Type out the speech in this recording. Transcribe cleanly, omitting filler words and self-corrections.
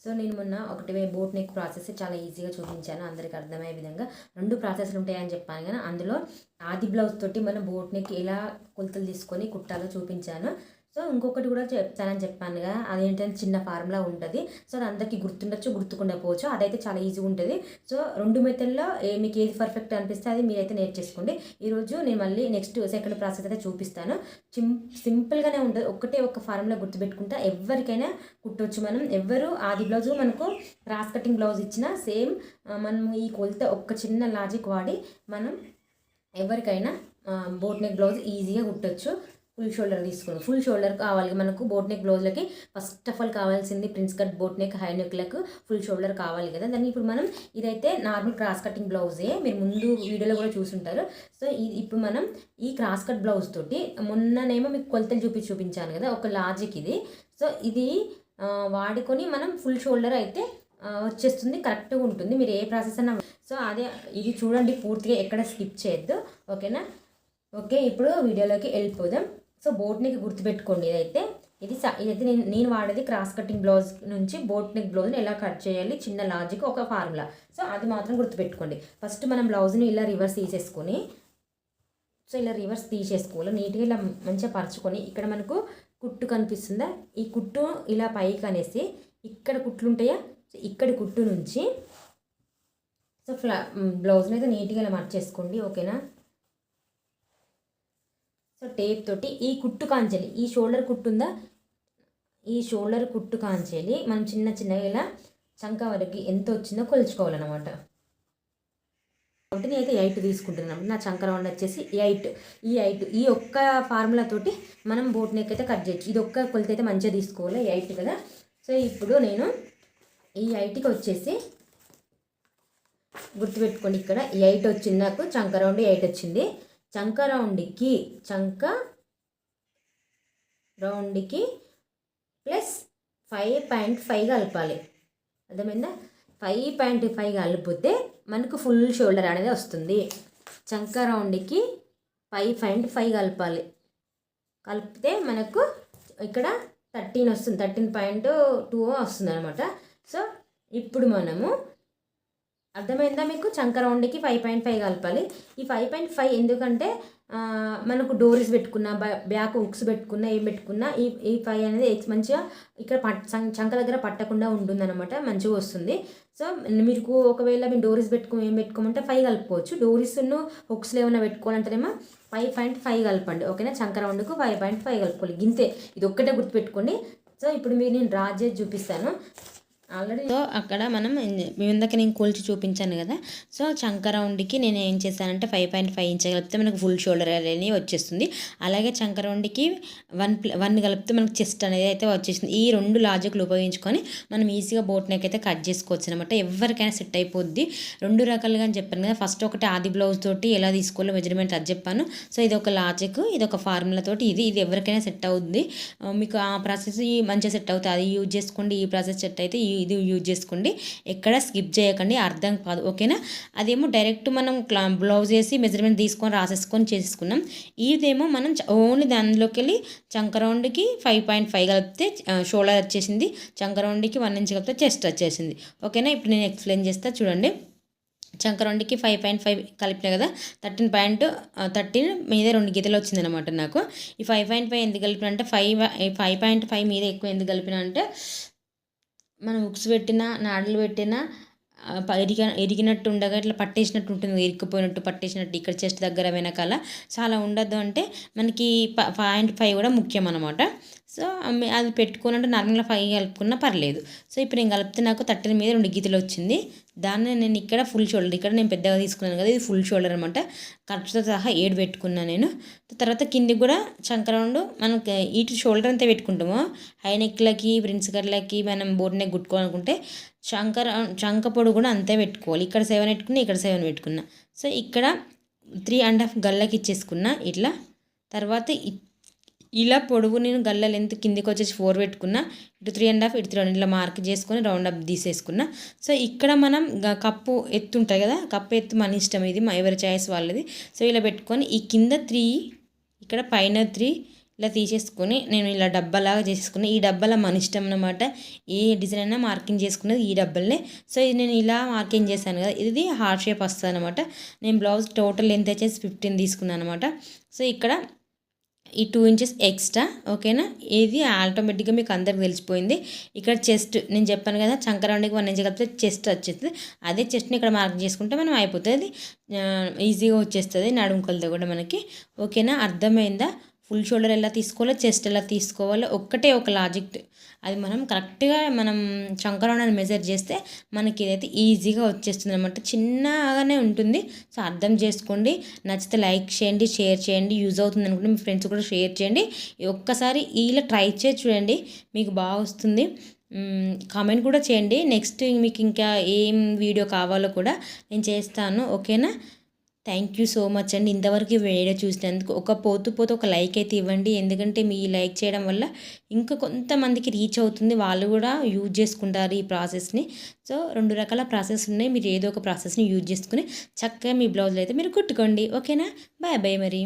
So నేను మొన్న ఒకటి బోట్ నెక్ ప్రాసెస్ చాలా ఈజీగా చూపించాను, అందరికి అర్థమయ్యే విధంగా. 2 ప్రాసెస్లు ఉంటాయని చెప్పాను కానీ అందులో ఆది బ్లౌజ్ తోటి మనం బోట్ నెక్ ఎలా కొలతలు తీసుకొని కుట్టాలో చూపించాను. సో ఇంకొకటి కూడా చెప్తానని చెప్పానుగా, అదేంటంటే చిన్న ఫార్ములా ఉంటుంది. సో అది అందరికీ గుర్తుండొచ్చు, గుర్తుకుండకపోవచ్చు. అదైతే చాలా ఈజీగా ఉంటుంది. సో 2 మెథడ్లో మీకు ఏది పర్ఫెక్ట్ అనిపిస్తే అది మీరైతే నేర్చేసుకోండి. ఈరోజు నేను మళ్ళీ నెక్స్ట్ సెకండ్ ప్రాసెస్ అయితే చూపిస్తాను. సింపుల్గానే ఉంటుంది. ఒక ఫార్ములా గుర్తుపెట్టుకుంటా ఎవరికైనా కుట్టవచ్చు. మనం ఎవరు ఆది బ్లౌజ్ మనకు క్రాస్ కటింగ్ బ్లౌజ్ ఇచ్చినా సేమ్ మనం ఈ కొలత ఒక చిన్న లాజిక్ వాడి మనం ఎవరికైనా బోట్ నెక్ బ్లౌజ్ ఈజీగా కుట్టచ్చు. ఫుల్ షోల్డర్ తీసుకోండి. ఫుల్ షోల్డర్ కావాలి మనకు బోట్ నెక్ బ్లౌజ్లకి. ఫస్ట్ ఆఫ్ ఆల్ కావాల్సింది prince cut boat neck high నెక్లకు ఫుల్ షోల్డర్ కావాలి కదా. దాన్ని ఇప్పుడు మనం ఇదైతే నార్మల్ క్రాస్ కటింగ్ బ్లౌజే, మీరు ముందు వీడియోలో కూడా చూసుంటారు. సో ఇప్పుడు మనం ఈ క్రాస్ కట్ బ్లౌజ్ తోటి మొన్ననేమో మీకు కొలతలు చూపించాను కదా, ఒక లాజిక్ ఇది. సో ఇది వాడుకొని మనం ఫుల్ షోల్డర్ అయితే వచ్చేస్తుంది, కరెక్ట్గా ఉంటుంది. మీరు ఏ ప్రాసెస్ అన్నా. సో అదే ఇది చూడండి, పూర్తిగా ఎక్కడ స్కిప్ చేయొద్దు, ఓకేనా. ఓకే, ఇప్పుడు వీడియోలోకి వెళ్ళిపోదాం. సో బోట్ నెక్ గుర్తుపెట్టుకోండి. ఇదైతే నేను వాడేది క్రాస్ కటింగ్ బ్లౌజ్ నుంచి బోట్ నెక్ బ్లౌజ్ని ఎలా కట్ చేయాలి, చిన్న లాజిక్, ఒక ఫార్ములా. సో అది మాత్రం గుర్తుపెట్టుకోండి. ఫస్ట్ మనం బ్లౌజ్ని ఇలా రివర్స్ తీసేసుకొని, సో ఇలా రివర్స్ తీసేసుకోవాలి. నీట్గా ఇలా మంచిగా పరుచుకొని, ఇక్కడ మనకు కుట్టు కనిపిస్తుందా, ఈ కుట్టు ఇలా పైకి అనేసి ఇక్కడ కుట్లు ఉంటాయా, సో ఇక్కడ కుట్టు నుంచి సో బ్లౌజ్ని అయితే నీట్గా ఇలా మర్చేసుకోండి, ఓకేనా. సో టేప్ తోటి ఈ కుట్టు కాంచెలి, ఈ షోల్డర్ కుట్టు ఉందా, ఈ షోల్డర్ కుట్టు కాంచెలి మనం చిన్నగా ఇలా చంక వరకు ఎంత వచ్చిందో కొలుచుకోవాలన్నమాట. కాబట్టి నేనైతే 8 తీసుకుంటున్నాను. నా చంక రౌండ్ వచ్చేసి 8. ఈ ఒక్క ఫార్ములా తోటి మనం బోట్ నెక్ అయితే కట్ చేయొచ్చు. ఇది ఒక్క కొలత అయితే మంచిగా తీసుకోవాలి, 8 కదా. సో ఇప్పుడు నేను ఈ 8కి వచ్చేసి గుర్తుపెట్టుకోండి, ఇక్కడ 8 వచ్చింది నాకు. చంక రౌండ్ 8 వచ్చింది. చంక రౌండ్కి ప్లస్ 5.5 కలపాలి, అర్థమైందా. 5.5 కలిపితే మనకు ఫుల్ షోల్డర్ అనేది వస్తుంది. చంక రౌండ్కి 5.5 కలపాలి. కలిపితే మనకు ఇక్కడ 13 వస్తుంది, 13.2 వస్తుంది అనమాట. సో ఇప్పుడు మనము అర్థమైందా మీకు, చంక రౌండ్కి 5.5 కలపాలి. ఈ 5.5 ఎందుకంటే మనకు డోరీస్ పెట్టుకున్నా, బ్యాక్ హుక్స్ పెట్టుకున్నా, ఏం పెట్టుకున్నా ఈ 5 అనేది మంచిగా ఇక్కడ చంక దగ్గర పట్టకుండా ఉంటుందన్నమాట, మంచిగా వస్తుంది. సో మీకు ఒకవేళ మీరు డోరీస్ ఏం పెట్టుకోమంటే 5 కలుపుకోవచ్చు. డోరీస్ను హుక్స్లో ఏమైనా పెట్టుకోవాలంటేనేమో 5.5 కలపండి, ఓకేనా. చంక రౌండ్కు 5.5 కలుపుకోవాలి, గింతే. ఇది ఒక్కటే గుర్తుపెట్టుకోండి. సో ఇప్పుడు నేను డ్రా చేసి చూపిస్తాను ఆల్రెడీ. సో అక్కడ మనం ఇందాక నేను కొలిచి చూపించాను కదా. సో చంక రౌండ్కి నేను ఏం చేశానంటే 5.5 ఇంచ్ కలిపితే మనకు ఫుల్ షోల్డర్ అనేది వచ్చేస్తుంది. అలాగే చంక రౌండ్కి 1 కలిపితే మనకు చెస్ట్ అనేది అయితే వచ్చేస్తుంది. ఈ 2 లాజిక్లు ఉపయోగించుకొని మనం ఈజీగా బోట్ నెక్ అయితే కట్ చేసుకోవచ్చు అనమాట. ఎవరికైనా సెట్ అయిపోద్ది. 2 రకాలుగా అని చెప్పాను కదా. ఫస్ట్ ఒకటి ఆది బ్లౌజ్ తోటి ఎలా తీసుకోవాలో మెజర్మెంట్ అది చెప్పాను. సో ఇది ఒక లాజిక్, ఇది ఒక ఫార్ములా తోటి ఇది ఎవరికైనా సెట్ అవుద్ది. మీకు ఆ ప్రాసెస్ మంచిగా సెట్ అవుతుంది, అది యూజ్ చేసుకోండి. ఈ ప్రాసెస్ సెట్ అయితే ఇది యూజ్ చేసుకోండి, ఎక్కడ స్కిప్ చేయకండి, అర్థం కాదు, ఓకేనా. అదేమో డైరెక్ట్ మనం బ్లౌజ్ వేసి మెజర్మెంట్ తీసుకొని రాసేసుకొని చేసుకున్నాం. ఇదేమో మనం ఓన్లీ దానిలోకి వెళ్ళి చంక రౌండ్కి 5.5 కలిపితే షోల్డర్ వచ్చేసింది, చంక రౌండ్కి 1 ఇంచ్ కలిపితే చెస్ట్ వచ్చేసింది, ఓకేనా. ఇప్పుడు నేను ఎక్స్ప్లెయిన్ చేస్తా చూడండి. చంక రౌండ్కి 5.5 కలిపినా కదా, 13 మీద 2 గీతలు వచ్చిందనమాట నాకు. ఈ 5.5 ఎందుకు కలిపిన అంటే 5.5 మీద ఎక్కువ ఎందుకు కలిపిన అంటే మనం హుక్స్ పెట్టినా, నాడలు పెట్టినా ఎరిగినట్టు ఉండగా ఇట్లా పట్టేసినట్టు ఉంటుంది, ఇరికిపోయినట్టు పట్టేసినట్టు ఇక్కడ చెస్ట్ దగ్గర వెనకాల చాలా ఉండద్దు. అంటే మనకి 5.5 కూడా ముఖ్యం అనమాట. సో అది పెట్టుకోనంటే నార్మల్గా 5 కలుపుకున్నా పర్లేదు. సో ఇప్పుడు నేను కలిపితే నాకు 13 మీద 2 గీతలు వచ్చింది. దాన్ని నేను ఇక్కడ ఫుల్ షోల్డర్, ఇక్కడ నేను పెద్దగా తీసుకున్నాను కదా, ఇది ఫుల్ షోల్డర్ అనమాట. ఖర్చుతో సహా 7 పెట్టుకున్నాను నేను. తర్వాత కిందికి కూడా చంక రౌండ్ మనకి ఇటు షోల్డర్ అంతా పెట్టుకుంటాము. హై నెక్లకి, ప్రిన్స్ కట్లకి మనం బోట్ నెక్ కుట్టుకోవాలనుకుంటే చంక పొడి కూడా అంతే పెట్టుకోవాలి. ఇక్కడ 7 పెట్టుకున్నా, ఇక్కడ 7 పెట్టుకున్నా. సో ఇక్కడ 3.5 గల్లకి ఇచ్చేసుకున్నా ఇట్లా. తర్వాత ఇలా పొడుగు నేను గల్ల లెంత్ కిందికి వచ్చేసి 4 పెట్టుకున్నా, ఇటు 3.5 ఇటు 3 ఇలా మార్క్ చేసుకొని రౌండ్ అప్ తీసేసుకున్నా. సో ఇక్కడ మనం కప్పు ఎత్తు ఉంటుంది కదా, కప్పు ఎత్తు మన ఇష్టం, ఇది ఎవరి చాయిస్ వాళ్ళది. సో ఇలా పెట్టుకొని ఈ కింద 3, ఇక్కడ పైన 3, ఇలా తీసేసుకొని నేను ఇలా డబ్బాలాగా చేసేసుకుని, ఈ డబ్బాలో మన ఇష్టం అనమాట, ఏ డిజైన్ అయినా మార్కింగ్ చేసుకునేది ఈ డబ్బాలనే. సో ఇది నేను ఇలా మార్కింగ్ చేశాను కదా, ఇది హార్ట్ షేప్ వస్తుంది అనమాట. నేను బ్లౌజ్ టోటల్ లెంత్ వచ్చేసి 15 తీసుకున్నాను అనమాట. సో ఇక్కడ ఈ 2 ఇంచెస్ ఎక్స్ట్రా, ఓకేనా. ఇది ఆటోమేటిక్గా మీకు అందరికి తెలిసిపోయింది. ఇక్కడ చెస్ట్ నేను చెప్పాను కదా, చంకరౌండ్కి 1 ఇంచ్ కలిపితే చెస్ట్ వచ్చేస్తుంది. అదే చెస్ట్ని ఇక్కడ మార్క్ చేసుకుంటే మనం అయిపోతుంది, ఈజీగా వచ్చేస్తుంది నడుము కొలత కూడా మనకి, ఓకేనా. అర్థమైందా? ఫుల్ షోల్డర్ ఎలా తీసుకోవాలో, చెస్ట్ ఎలా తీసుకోవాలో ఒక్కటే ఒక లాజిక్, అది మనం కరెక్ట్గా మనం చంకరౌండ్ మెజర్ చేస్తే మనకి ఇదైతే ఈజీగా వచ్చేస్తుంది అనమాట. చిన్నగానే ఉంటుంది. సో అర్థం చేసుకోండి. నచ్చితే లైక్ చేయండి, షేర్ చేయండి, యూజ్ అవుతుంది అనుకుంటే మీ ఫ్రెండ్స్ కూడా షేర్ చేయండి. ఒక్కసారి ఇలా ట్రై చేసి చూడండి, మీకు బాగా వస్తుంది. కామెంట్ కూడా చేయండి, నెక్స్ట్ మీకు ఇంకా ఏం వీడియో కావాలో కూడా నేను చేస్తాను, ఓకేనా. థ్యాంక్ యూ సో మచ్ అండి. ఇంతవరకు వీడియో చూసినందుకు పోతూ ఒక లైక్ అయితే ఇవ్వండి, ఎందుకంటే మీ లైక్ చేయడం వల్ల ఇంకా కొంతమందికి రీచ్ అవుతుంది, వాళ్ళు కూడా యూజ్ చేసుకుంటారు ఈ ప్రాసెస్ని. సో 2 రకాల ప్రాసెస్ ఉన్నాయి, మీరు ఏదో ఒక ప్రాసెస్ని యూజ్ చేసుకుని చక్కగా మీ బ్లౌజ్లో అయితే మీరు కుట్టుకోండి, ఓకేనా. బాయ్ బాయ్ మరి.